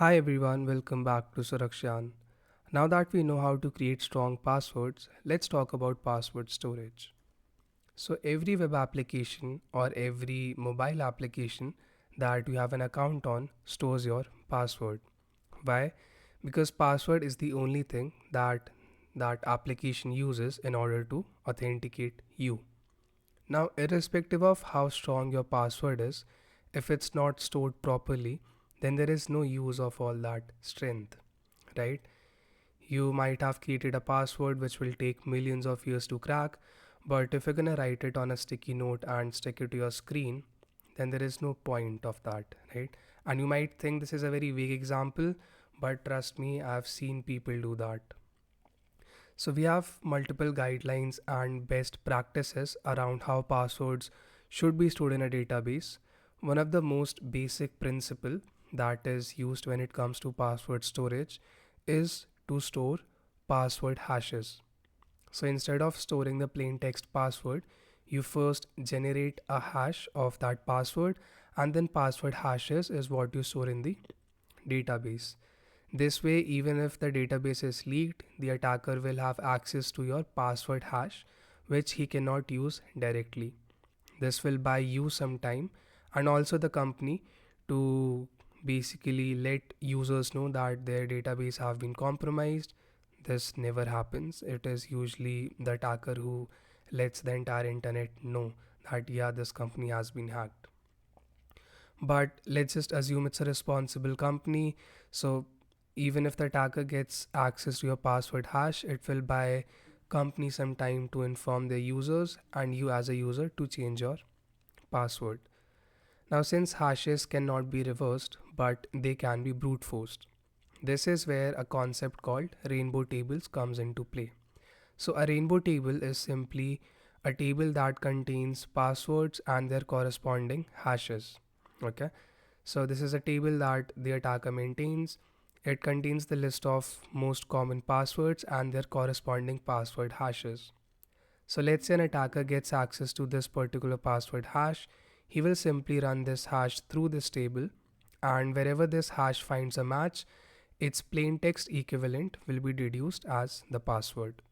Hi everyone, welcome back to Surakshyaan. Now that we know how to create strong passwords, let's talk about password storage. So every web application or every mobile application that you have an account on stores your password. Why? Because password is the only thing that application uses in order to authenticate you. Now, irrespective of how strong your password is, if it's not stored properly, then there is no use of all that strength, right? You might have created a password which will take millions of years to crack, but if you're gonna write it on a sticky note and stick it to your screen, then there is no point of that, right? And you might think this is a very vague example, but trust me, I've seen people do that. So we have multiple guidelines and best practices around how passwords should be stored in a database. One of the most basic principle that is used when it comes to password storage is to store password hashes. So instead of storing the plain text password, you first generate a hash of that password, and then password hashes is what you store in the database. This way, even if the database is leaked, the attacker will have access to your password hash, which he cannot use directly. This will buy you some time and also the company to basically let users know that their database have been compromised. This never happens. It is usually the attacker who lets the entire internet know that yeah, this company has been hacked. But let's just assume it's a responsible company. So even if the attacker gets access to your password hash, it will buy company some time to inform their users and you as a user to change your password. Now, since hashes cannot be reversed, but they can be brute forced, this is where a concept called rainbow tables comes into play. So a rainbow table is simply a table that contains passwords and their corresponding hashes. Okay. So this is a table that the attacker maintains. It contains the list of most common passwords and their corresponding password hashes. So let's say an attacker gets access to this particular password hash. He will simply run this hash through this table, and wherever this hash finds a match, its plain text equivalent will be deduced as the password.